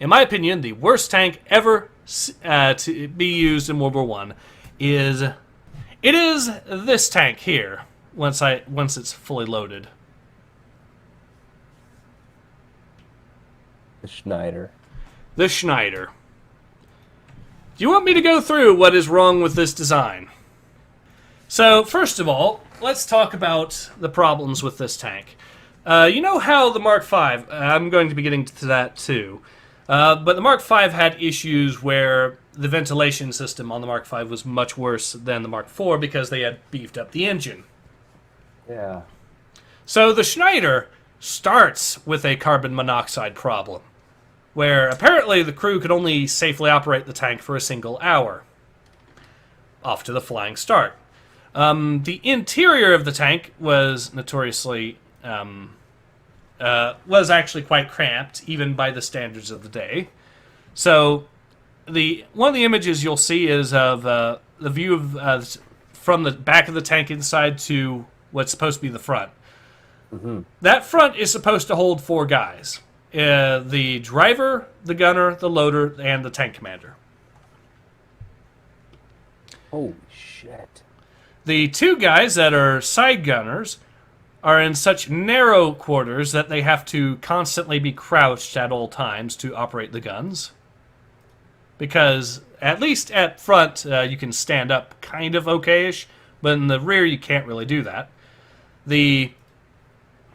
in my opinion, the worst tank ever to be used in World War One is it is this tank here. Once it's fully loaded, The Schneider. the Schneider. Do you want me to go through what is wrong with this design? So first of all, let's talk about the problems with this tank. You know how the Mark V, I'm going to be getting to that too, but the Mark V had issues where the ventilation system on the Mark V was much worse than the Mark IV because they had beefed up the engine. Yeah. So the Schneider starts with a carbon monoxide problem, where apparently the crew could only safely operate the tank for a single hour. Off to the flying start. The interior of the tank was notoriously was actually quite cramped, even by the standards of the day. So, one of the images you'll see is of the view of from the back of the tank inside to what's supposed to be the front. Mm-hmm. That front is supposed to hold 4 guys: the driver, the gunner, the loader, and the tank commander. Holy shit. The 2 guys that are side gunners are in such narrow quarters that they have to constantly be crouched at all times to operate the guns. Because, at least at front, you can stand up kind of okay-ish, but in the rear you can't really do that.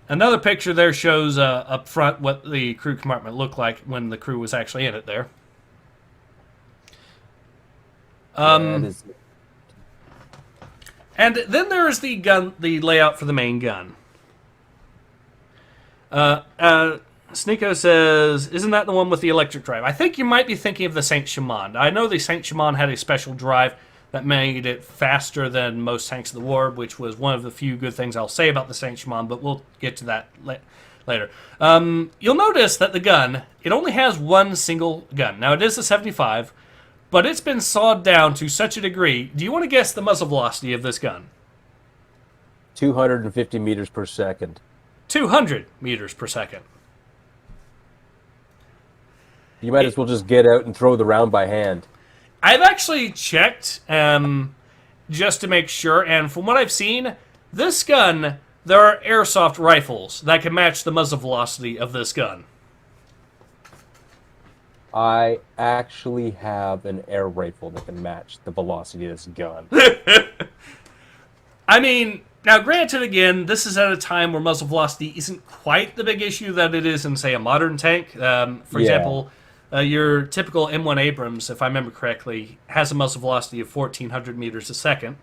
Another picture there shows up front what the crew compartment looked like when the crew was actually in it there. That is... And then there is the layout for the main gun. Sneeko says, isn't that the one with the electric drive? I think you might be thinking of the Saint-Chamond. I know the Saint-Chamond had a special drive that made it faster than most tanks of the war, which was one of the few good things I'll say about the Saint-Chamond, but we'll get to that later. You'll notice that the gun, it only has one single gun. Now, it is a 75, but it's been sawed down to such a degree. Do you want to guess the muzzle velocity of this gun? 250 meters per second. 200 meters per second. You might as well just get out and throw the round by hand. I've actually checked just to make sure, and from what I've seen, this gun, there are airsoft rifles that can match the muzzle velocity of this gun. I actually have an air rifle that can match the velocity of this gun. I mean, now granted again, this is at a time where muzzle velocity isn't quite the big issue that it is in, say, a modern tank. For example, your typical M1 Abrams, if I remember correctly, has a muzzle velocity of 1,400 meters a second.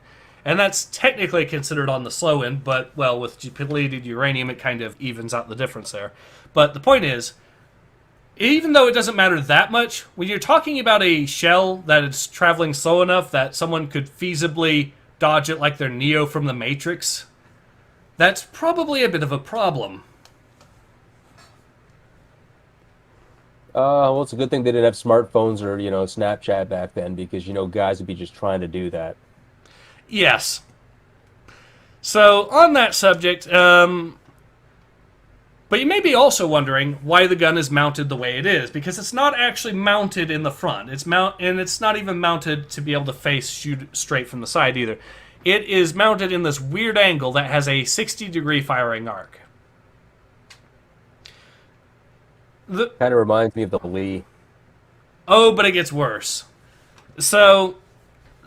And that's technically considered on the slow end, but, well, with depleted uranium, it kind of evens out the difference there. But the point is, even though it doesn't matter that much, when you're talking about a shell that is traveling slow enough that someone could feasibly dodge it like they're Neo from the Matrix, that's probably a bit of a problem. Well, it's a good thing they didn't have smartphones or, Snapchat back then, because, guys would be just trying to do that. Yes. So, on that subject, but you may be also wondering why the gun is mounted the way it is, because it's not actually mounted in the front. And it's not even mounted to be able to shoot straight from the side either. It is mounted in this weird angle that has a 60-degree firing arc. Kind of reminds me of the Lee. Oh, but it gets worse. So,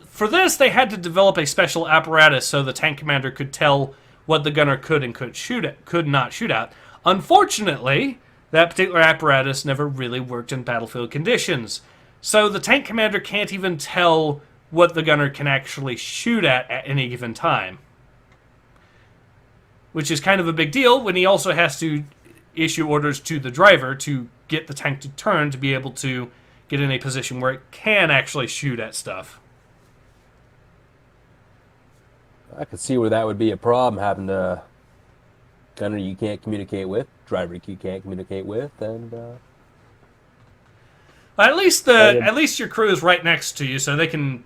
for this, they had to develop a special apparatus so the tank commander could tell what the gunner could and could not shoot at. Unfortunately, that particular apparatus never really worked in battlefield conditions. So the tank commander can't even tell what the gunner can actually shoot at any given time. Which is kind of a big deal when he also has to issue orders to the driver to get the tank to turn to be able to get in a position where it can actually shoot at stuff. I could see where that would be a problem, having a gunner you can't communicate with, driver you can't communicate with, and at least your crew is right next to you, so they can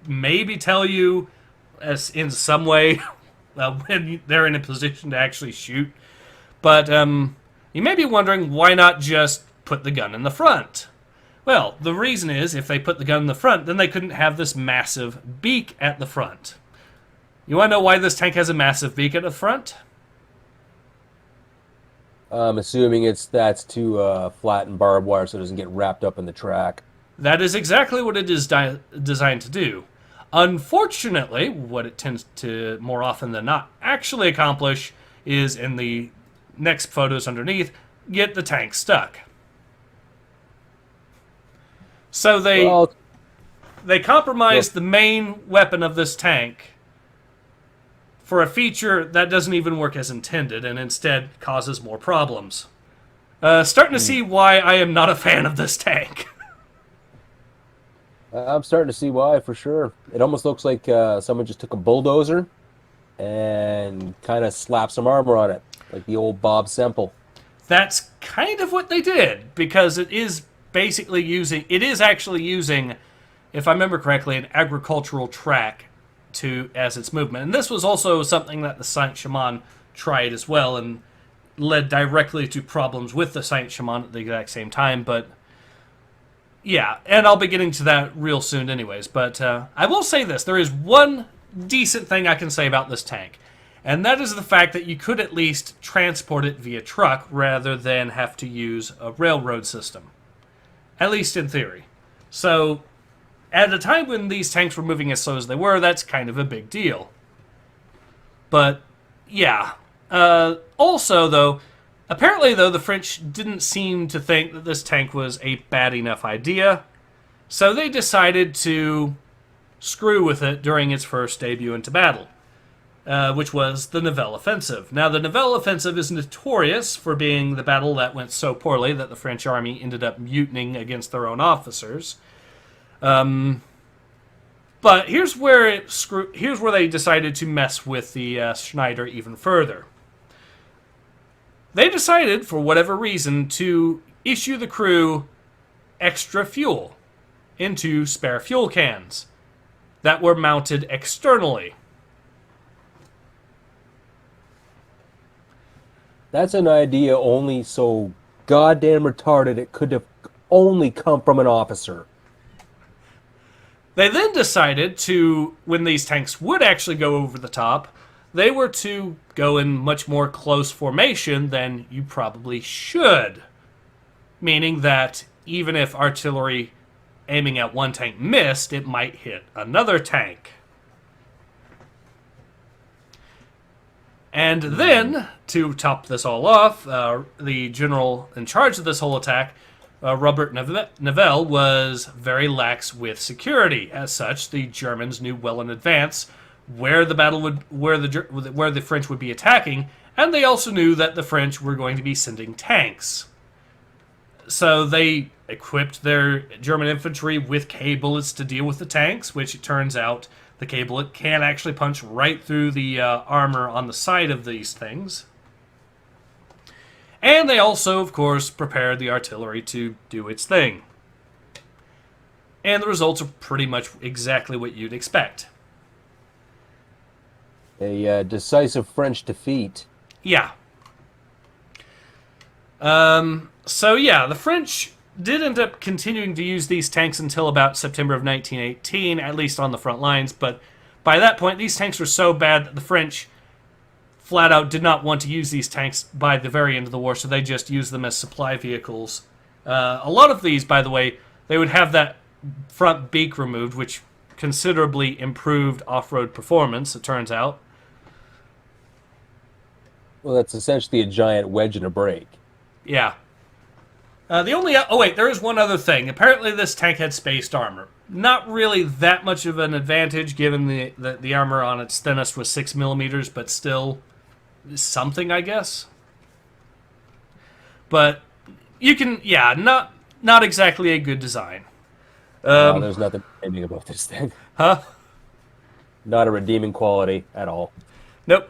maybe tell you as in some way when they're in a position to actually shoot. But you may be wondering, why not just put the gun in the front? Well, the reason is if they put the gun in the front, then they couldn't have this massive beak at the front. You want to know why this tank has a massive beak at the front? I'm assuming that's to flatten barbed wire so it doesn't get wrapped up in the track. That is exactly what it is designed to do. Unfortunately, what it tends to more often than not actually accomplish is in the next photos underneath, get the tank stuck. So they compromised the main weapon of this tank for a feature that doesn't even work as intended and instead causes more problems. Starting to see why I am not a fan of this tank. I'm starting to see why, for sure. It almost looks like someone just took a bulldozer and kind of slapped some armor on it, like the old Bob Semple. That's kind of what they did, because it is actually using, if I remember correctly, an agricultural track as its movement. And this was also something that the Saint-Chamond tried as well, and led directly to problems with the Saint-Chamond at the exact same time, but yeah, and I'll be getting to that real soon anyways. But I will say this. There is one decent thing I can say about this tank, and that is the fact that you could at least transport it via truck rather than have to use a railroad system. At least in theory. So, at a time when these tanks were moving as slow as they were, that's kind of a big deal. But, yeah. Also, though, apparently, though, the French didn't seem to think that this tank was a bad enough idea, so they decided to screw with it during its first debut into battle, which was the Nivelle Offensive. Now, the Nivelle Offensive is notorious for being the battle that went so poorly that the French army ended up mutinying against their own officers. But here's where they decided to mess with the Schneider even further. They decided, for whatever reason, to issue the crew extra fuel into spare fuel cans that were mounted externally. That's an idea only so goddamn retarded it could have only come from an officer. They then decided to, when these tanks would actually go over the top, they were to go in much more close formation than you probably should. Meaning that even if artillery aiming at one tank missed, it might hit another tank. And then, to top this all off, the general in charge of this whole attack, Robert Nivelle, was very lax with security. As such, the Germans knew well in advance where the French would be attacking, and they also knew that the French were going to be sending tanks. So they equipped their German infantry with K-bullets to deal with the tanks, which it turns out the K-bullet can actually punch right through the armor on the side of these things. And they also, of course, prepared the artillery to do its thing. And the results are pretty much exactly what you'd expect. A decisive French defeat. Yeah. So yeah, the French did end up continuing to use these tanks until about September of 1918, at least on the front lines, but by that point, these tanks were so bad that the French flat out did not want to use these tanks by the very end of the war, so they just used them as supply vehicles. A lot of these, by the way, they would have that front beak removed, which considerably improved off-road performance, it turns out. Well, that's essentially a giant wedge and a brake. Yeah. There is one other thing. Apparently this tank had spaced armor. Not really that much of an advantage, given the armor on its thinnest was 6 millimeters, but still something, I guess. But you can, not exactly a good design. There's nothing redeeming about this thing. Huh? Not a redeeming quality at all. Nope.